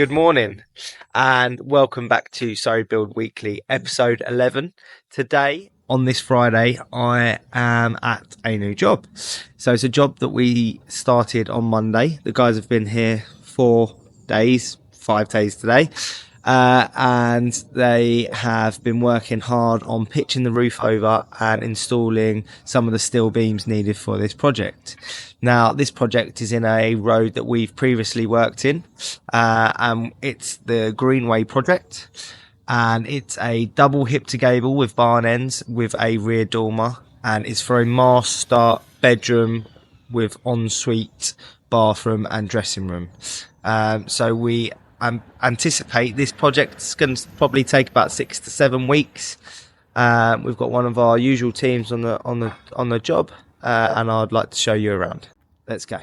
good morning, and welcome back to Surrey Build Weekly, episode 11. Today, on this Friday, I am at a new job. So it's a job that we started on Monday. The guys have been here 4 days, 5 days today, and they have been working hard on pitching the roof over and installing some of the steel beams needed for this project. Now, this project is in a road that we've previously worked in, and it's the Greenway project, and it's a double hip to gable with barn ends with a rear dormer, and it's for a master bedroom with ensuite bathroom and dressing room. So we anticipate this project's going to probably take about 6 to 7 weeks. We've got one of our usual teams on the job. And I'd like to show you around. Let's go.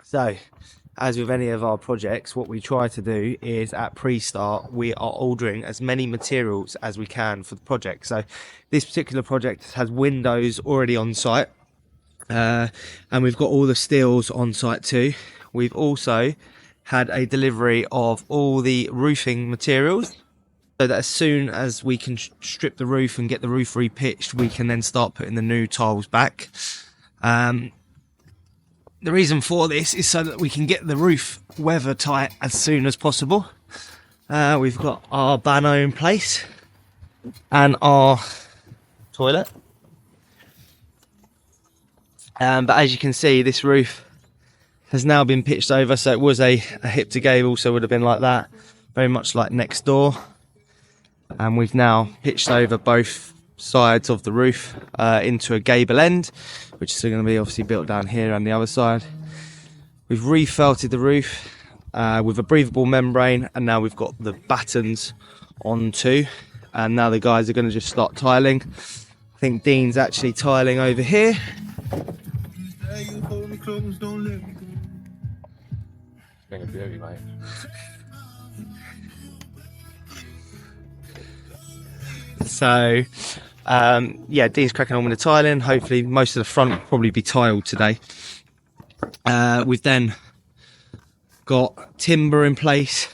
So, as with any of our projects, what we try to do is at pre-start, we are ordering as many materials as we can for the project. So, this particular project has windows already on site, and we've got all the steels on site too. We've also had a delivery of all the roofing materials, so that as soon as we can strip the roof and get the roof repitched, we can then start putting the new tiles back. The reason for this is so that we can get the roof weather tight as soon as possible. We've got our bano in place and our toilet. But as you can see, this roof has now been pitched over, so it was a hip to gable, so it would have been like that, very much like next door. And we've now pitched over both sides of the roof into a gable end, which is going to be obviously built down here and the other side. We've refelted the roof with a breathable membrane, and now we've got the battens on too. And now the guys are going to just start tiling. I think Dean's actually tiling over here. Beauty, mate. So, Dean's cracking on with the tiling. Hopefully, most of the front will probably be tiled today. We've then got timber in place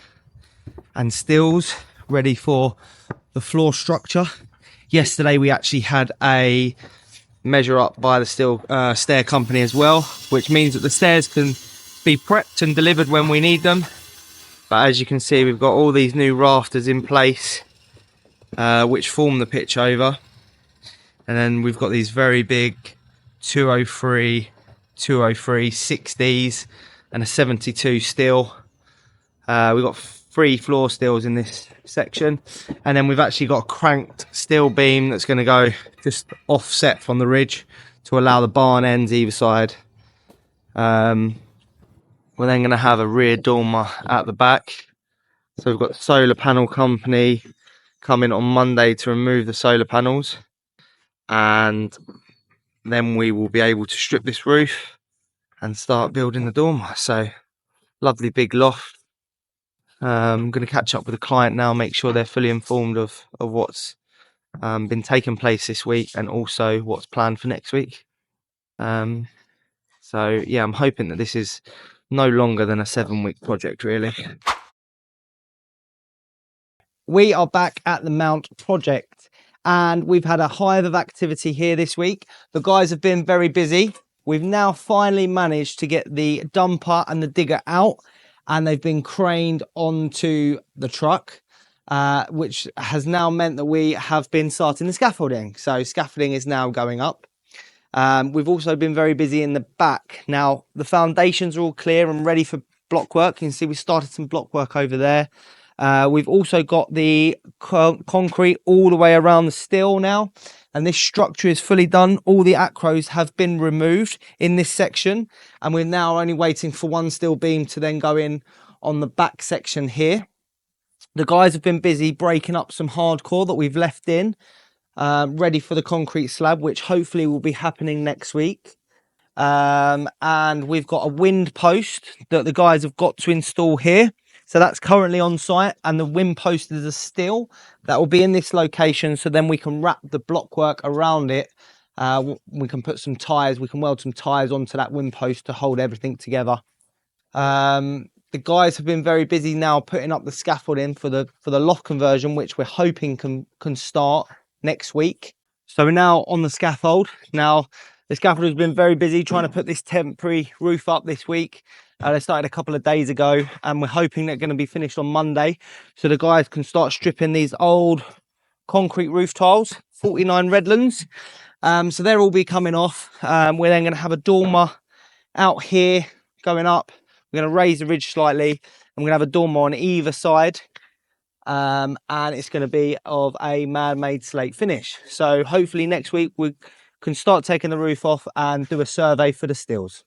and stills ready for the floor structure. Yesterday, we actually had a measure up by the steel stair company as well, which means that the stairs can be prepped and delivered when we need them. But as you can see, we've got all these new rafters in place, which form the pitch over, and then we've got these very big 203 60s and a 72 steel. We've got 3 floor steels in this section, and then we've actually got a cranked steel beam that's going to go just offset from the ridge to allow the barn ends either side. We're then going to have a rear dormer at the back. So we've got the solar panel company coming on Monday to remove the solar panels, and then we will be able to strip this roof and start building the dormer. So lovely big loft. I'm going to catch up with the client now, make sure they're fully informed of what's been taking place this week and also what's planned for next week. I'm hoping that this is no longer than a 7-week project, really. We are back at the Mount project, and we've had a hive of activity here this week. The guys have been very busy. We've now finally managed to get the dumper and the digger out, and they've been craned onto the truck, which has now meant that we have been starting the scaffolding. So scaffolding is now going up. We've also been very busy in the back. Now, the foundations are all clear and ready for block work. You can see we started some block work over there. We've also got the concrete all the way around the steel now, and this structure is fully done. All the acros have been removed in this section, and we're now only waiting for one steel beam to then go in on the back section here. The guys have been busy breaking up some hardcore that we've left in, ready for the concrete slab, which hopefully will be happening next week. And we've got a wind post that the guys have got to install here. So that's currently on site, and the wind post is a steel that will be in this location. So then we can wrap the block work around it. We can put some ties, we can weld some ties onto that wind post to hold everything together. the guys have been very busy now putting up the scaffolding for the loft conversion, which we're hoping can start next week. So we're now on the scaffold. Now the scaffolder has been very busy trying to put this temporary roof up this week. They started a couple of days ago, and we're hoping they're going to be finished on Monday, so the guys can start stripping these old concrete roof tiles, 49 Redlands. So they'll all be coming off. We're then going to have a dormer out here going up. We're going to raise the ridge slightly, and we're going to have a dormer on either side. And it's going to be of a man-made slate finish. So hopefully next week we can start taking the roof off and do a survey for the stills.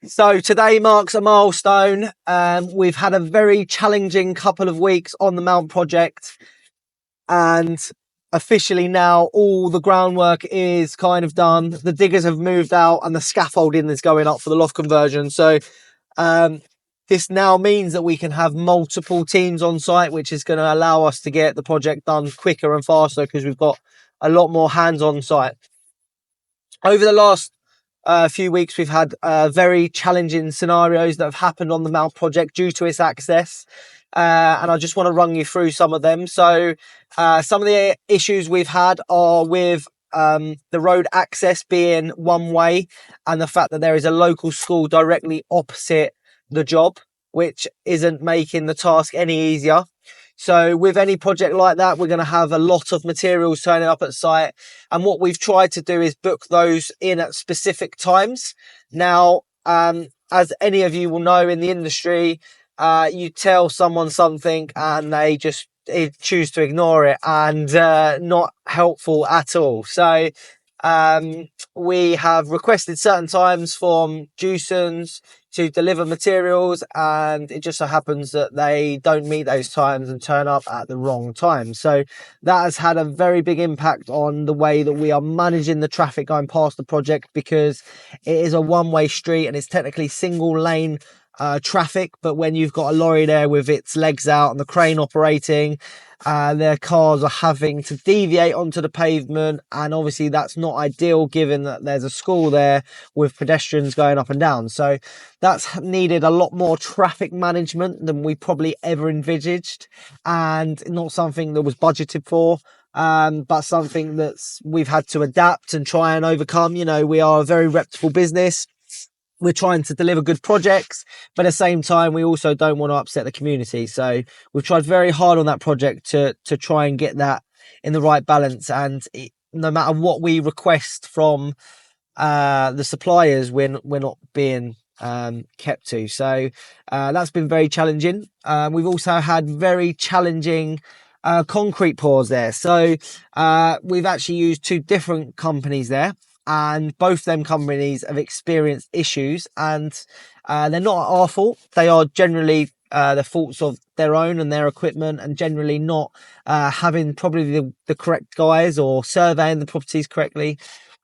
So today marks a milestone. We've had a very challenging couple of weeks on the Mount project, and officially now all the groundwork is kind of done. The diggers have moved out and the scaffolding is going up for the loft conversion. So this now means that we can have multiple teams on site, which is going to allow us to get the project done quicker and faster because we've got a lot more hands on site. Over the last few weeks, we've had very challenging scenarios that have happened on the Mount project due to its access. And I just want to run you through some of them. So some of the issues we've had are with the road access being one way, and the fact that there is a local school directly opposite the job, which isn't making the task any easier. So with any project like that, we're going to have a lot of materials turning up at site. And what we've tried to do is book those in at specific times. Now, as any of you will know in the industry, you tell someone something and they just choose to ignore it, and not helpful at all. So we have requested certain times from Dewsons to deliver materials, and it just so happens that they don't meet those times and turn up at the wrong time. So that has had a very big impact on the way that we are managing the traffic going past the project, because it is a one-way street and it's technically single lane traffic, but when you've got a lorry there with its legs out and the crane operating, their cars are having to deviate onto the pavement, and obviously that's not ideal given that there's a school there with pedestrians going up and down. So that's needed a lot more traffic management than we probably ever envisaged, and not something that was budgeted for, but something that's we've had to adapt and try and overcome. You know, we are a very reputable business. We're trying to deliver good projects, but at the same time, we also don't want to upset the community. So we've tried very hard on that project to try and get that in the right balance. And no matter what we request from the suppliers, we're not being kept to. So that's been very challenging. We've also had very challenging concrete pours there. So we've actually used two different companies there, and both them companies have experienced issues, and they're not our fault. They are generally the faults of their own and their equipment, and generally not having probably the correct guys or surveying the properties correctly.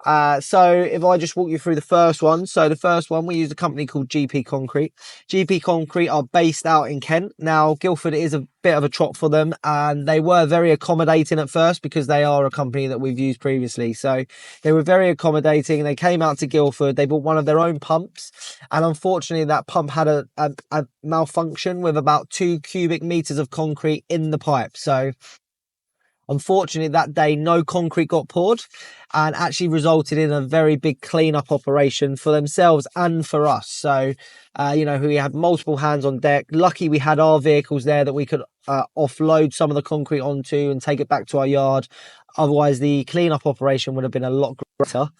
So if I just walk you through the first one. So the first one, we used a company called GP Concrete. GP Concrete are based out in Kent. Now, Guildford is a bit of a trot for them, and they were very accommodating at first because they are a company that we've used previously. So they were very accommodating. They came out to Guildford. They bought one of their own pumps, and unfortunately that pump had a malfunction with about 2 cubic meters of concrete in the pipe. So unfortunately, that day, no concrete got poured, and actually resulted in a very big cleanup operation for themselves and for us. So, you know, we had multiple hands on deck. Lucky we had our vehicles there that we could offload some of the concrete onto and take it back to our yard. Otherwise, the cleanup operation would have been a lot greater.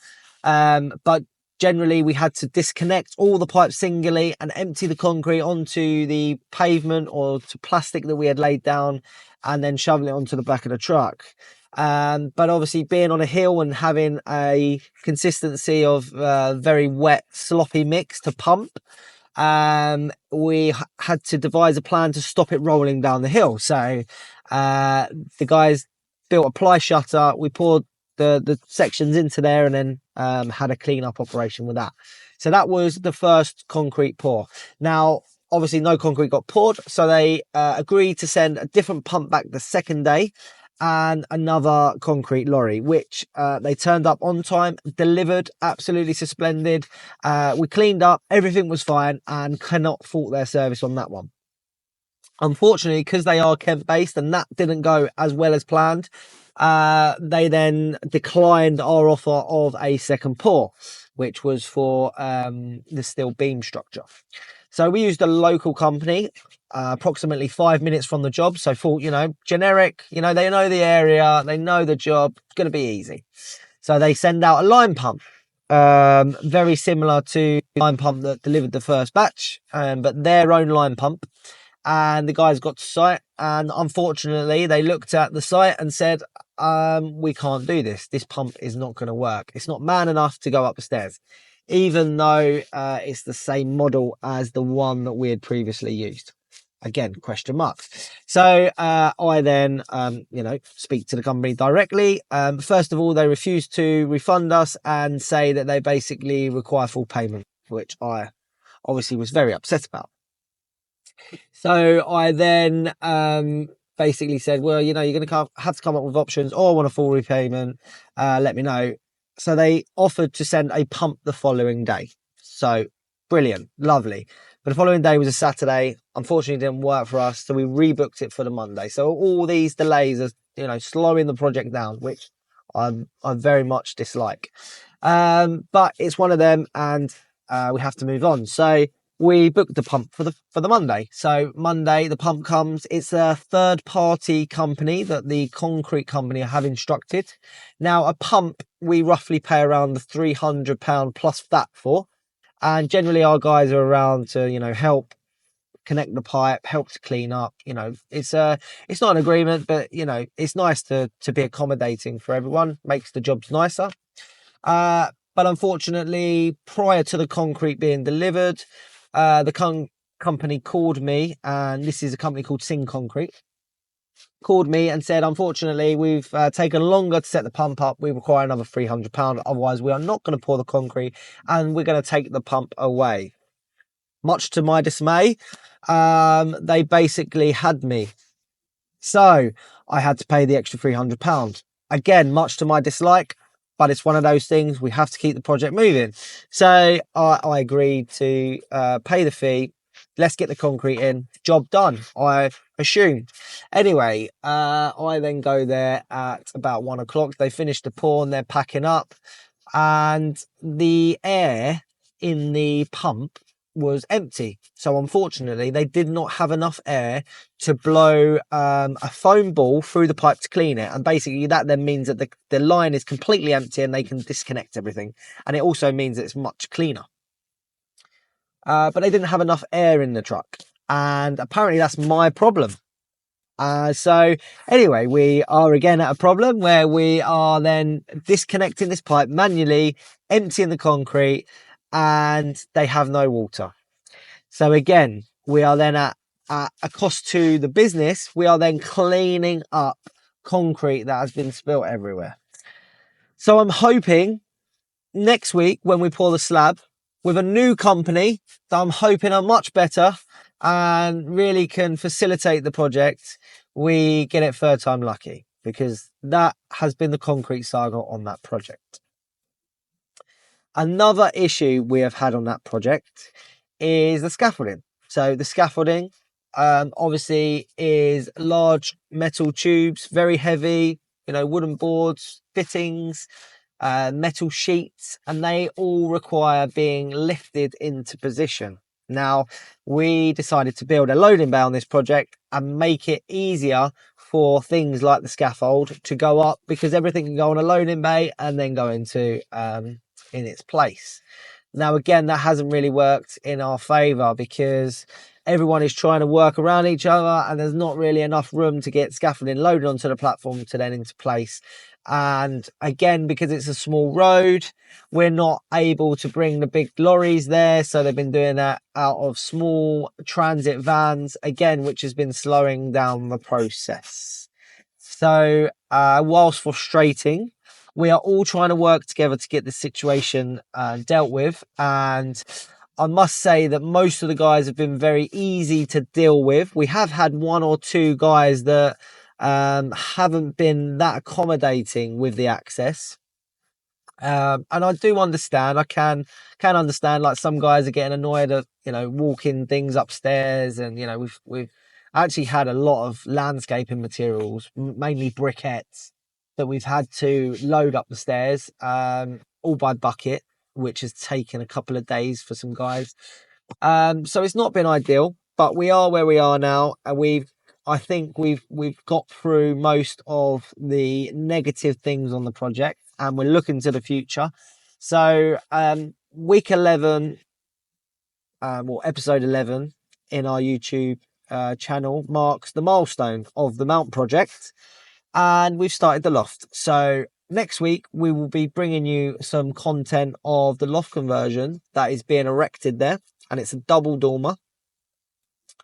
But generally, we had to disconnect all the pipes singly and empty the concrete onto the pavement or to plastic that we had laid down, and then shovel it onto the back of the truck. But obviously, being on a hill and having a consistency of very wet, sloppy mix to pump, we had to devise a plan to stop it rolling down the hill. So the guys built a ply shutter. We poured the sections into there, and then had a clean-up operation with that. So that was the first concrete pour. Now, obviously no concrete got poured, so they agreed to send a different pump back the second day, and another concrete lorry, which they turned up on time, delivered, absolutely splendid. We cleaned up, everything was fine, and cannot fault their service on that one. Unfortunately, because they are Kent based and that didn't go as well as planned, they then declined our offer of a second pour, which was for the steel beam structure. So we used a local company, approximately 5 minutes from the job. So thought, generic, they know the area, they know the job, it's going to be easy. So they send out a line pump, very similar to the line pump that delivered the first batch, but their own line pump. And the guys got to site, and unfortunately they looked at the site and said, we can't do this. This pump is not going to work. It's not man enough to go up the stairs, even though it's the same model as the one that we had previously used. Again, question mark. So I then, speak to the company directly. First of all, they refused to refund us and say that they basically require full payment, which I obviously was very upset about. So I then basically said, well, you're going to have to come up with options, or I want a full repayment. Let me know. So they offered to send a pump the following day. So brilliant, lovely. But the following day was a Saturday. Unfortunately, it didn't work for us. So we rebooked it for the Monday. So all these delays are, slowing the project down, which I very much dislike. But it's one of them, and we have to move on. So we booked the pump for the Monday. So Monday, the pump comes. It's a third-party company that the concrete company have instructed. Now, a pump, we roughly pay around the £300 plus that for. And generally, our guys are around to, help connect the pipe, help to clean up. It's not an agreement, but, it's nice to be accommodating for everyone. Makes the jobs nicer. But unfortunately, prior to the concrete being delivered, the company called me, and this is a company called Sing Concrete, called me and said, unfortunately, we've taken longer to set the pump up. We require another £300. Otherwise, we are not going to pour the concrete, and we're going to take the pump away. Much to my dismay, they basically had me. So I had to pay the extra £300. Again, much to my dislike, but it's one of those things. We have to keep the project moving. So I agreed to pay the fee. Let's get the concrete in. Job done, I assume. Anyway, I then go there at about 1 o'clock. They finish the pour and they're packing up. And the air in the pump was empty. So unfortunately, they did not have enough air to blow a foam ball through the pipe to clean it. And basically that then means that the line is completely empty and they can disconnect everything. And it also means it's much cleaner. But they didn't have enough air in the truck. And apparently that's my problem. So anyway, we are again at a problem where we are then disconnecting this pipe manually, emptying the concrete, and they have no water. So again, we are then at a cost to the business. We are then cleaning up concrete that has been spilt everywhere. So I'm hoping next week when we pour the slab with a new company that I'm hoping are much better and really can facilitate the project, we get it third time lucky, because that has been the concrete saga on that project. Another issue we have had on that project is the scaffolding. So the scaffolding obviously is large metal tubes, very heavy, wooden boards, fittings, metal sheets, and they all require being lifted into position. Now, we decided to build a loading bay on this project and make it easier for things like the scaffold to go up, because everything can go on a loading bay and then go into in its place. Now, again, that hasn't really worked in our favour, because everyone is trying to work around each other and there's not really enough room to get scaffolding loaded onto the platform to then into place. And again, because it's a small road, we're not able to bring the big lorries there. So they've been doing that out of small transit vans, again, which has been slowing down the process. So whilst frustrating, we are all trying to work together to get the situation dealt with. And I must say that most of the guys have been very easy to deal with. We have had one or two guys that haven't been that accommodating with the access. And I do understand. I can understand. Like, some guys are getting annoyed at walking things upstairs, and we've actually had a lot of landscaping materials, mainly briquettes, that we've had to load up the stairs, all by bucket, which has taken a couple of days for some guys. So it's not been ideal, but we are where we are now, and I think we've got through most of the negative things on the project, and we're looking to the future. So week 11, or episode 11 in our YouTube channel marks the milestone of the Mount project, and we've started the loft. So next week we will be bringing you some content of the loft conversion that is being erected there, and it's a double dormer.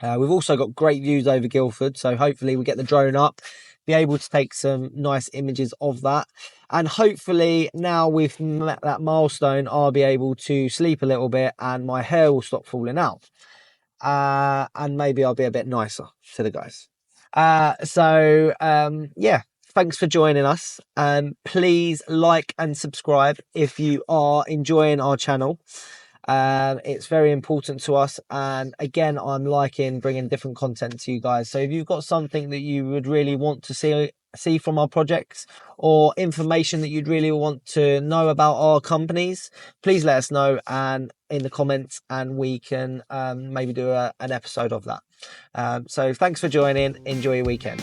We've also got great views over Guildford, so hopefully we get the drone up, be able to take some nice images of that. And hopefully now we've met that milestone, I'll be able to sleep a little bit and my hair will stop falling out. And maybe I'll be a bit nicer to the guys. Yeah, thanks for joining us. Please like and subscribe if you are enjoying our channel. It's very important to us, and again, I'm liking bringing different content to you guys. So if you've got something that you would really want to see from our projects, or information that you'd really want to know about our companies, please let us know and in the comments, and we can maybe do an episode of that. So thanks for joining. Enjoy your weekend.